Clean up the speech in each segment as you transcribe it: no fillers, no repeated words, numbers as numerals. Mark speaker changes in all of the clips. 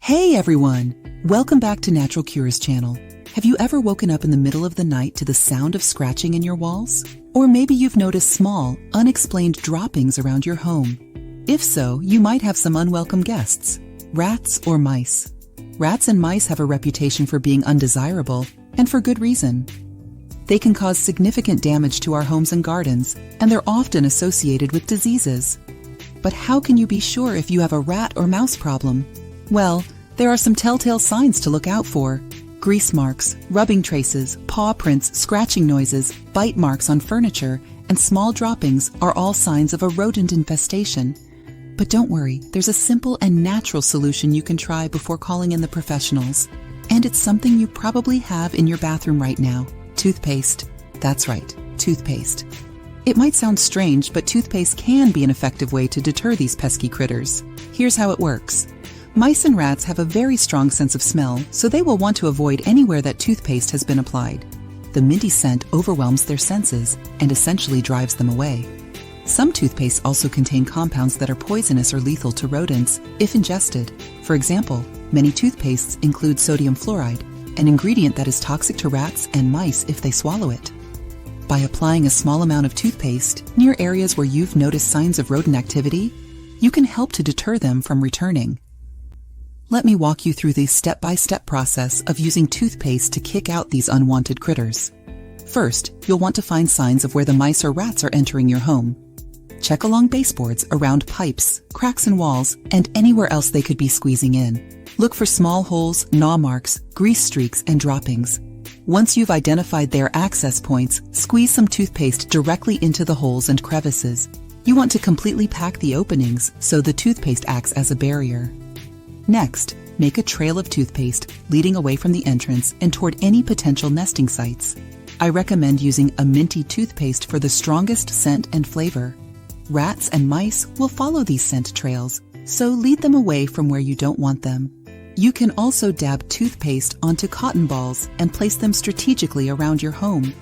Speaker 1: Hey everyone! Welcome back to Natural Cures channel. Have you ever woken up in the middle of the night to the sound of scratching in your walls? Or maybe you've noticed small, unexplained droppings around your home. If so, you might have some unwelcome guests. Rats or mice. Rats and mice have a reputation for being undesirable, and for good reason. They can cause significant damage to our homes and gardens, and they're often associated with diseases. But how can you be sure if you have a rat or mouse problem? Well, there are some telltale signs to look out for. Grease marks, rubbing traces, paw prints, scratching noises, bite marks on furniture, and small droppings are all signs of a rodent infestation. But don't worry, there's a simple and natural solution you can try before calling in the professionals. And it's something you probably have in your bathroom right now. Toothpaste. That's right, toothpaste. It might sound strange, but toothpaste can be an effective way to deter these pesky critters. Here's how it works. Mice and rats have a very strong sense of smell, so they will want to avoid anywhere that toothpaste has been applied. The minty scent overwhelms their senses and essentially drives them away. Some toothpastes also contain compounds that are poisonous or lethal to rodents if ingested. For example, many toothpastes include sodium fluoride, an ingredient that is toxic to rats and mice if they swallow it. By applying a small amount of toothpaste near areas where you've noticed signs of rodent activity, you can help to deter them from returning. Let me walk you through the step-by-step process of using toothpaste to kick out these unwanted critters. First, you'll want to find signs of where the mice or rats are entering your home. Check along baseboards, around pipes, cracks in walls, and anywhere else they could be squeezing in. Look for small holes, gnaw marks, grease streaks, and droppings. Once you've identified their access points, squeeze some toothpaste directly into the holes and crevices. You want to completely pack the openings so the toothpaste acts as a barrier. Next, make a trail of toothpaste leading away from the entrance and toward any potential nesting sites. I recommend using a minty toothpaste for the strongest scent and flavor. Rats and mice will follow these scent trails, so lead them away from where you don't want them. You can also dab toothpaste onto cotton balls and place them strategically around your home.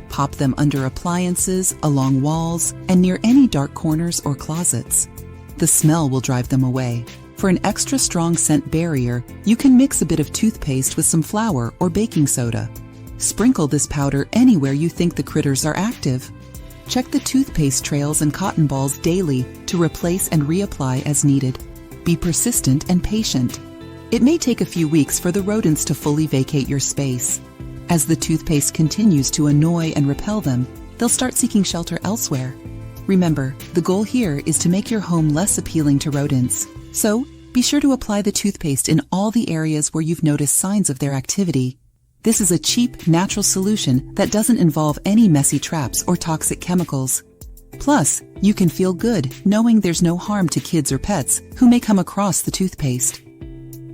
Speaker 1: Pop them under appliances, along walls, and near any dark corners or closets. The smell will drive them away. For an extra strong scent barrier, you can mix a bit of toothpaste with some flour or baking soda. Sprinkle this powder anywhere you think the critters are active. Check the toothpaste trails and cotton balls daily to replace and reapply as needed. Be persistent and patient. It may take a few weeks for the rodents to fully vacate your space. As the toothpaste continues to annoy and repel them, they'll start seeking shelter elsewhere. Remember, the goal here is to make your home less appealing to rodents. So, be sure to apply the toothpaste in all the areas where you've noticed signs of their activity. This is a cheap, natural solution that doesn't involve any messy traps or toxic chemicals. Plus, you can feel good knowing there's no harm to kids or pets who may come across the toothpaste.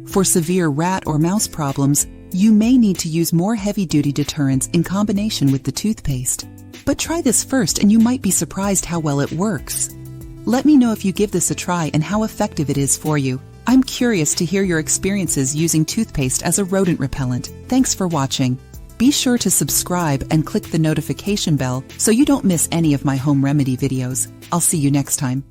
Speaker 1: For severe rat or mouse problems, you may need to use more heavy-duty deterrents in combination with the toothpaste. But try this first and you might be surprised how well it works. Let me know if you give this a try and how effective it is for you. I'm curious to hear your experiences using toothpaste as a rodent repellent. Thanks for watching. Be sure to subscribe and click the notification bell so you don't miss any of my home remedy videos. I'll see you next time.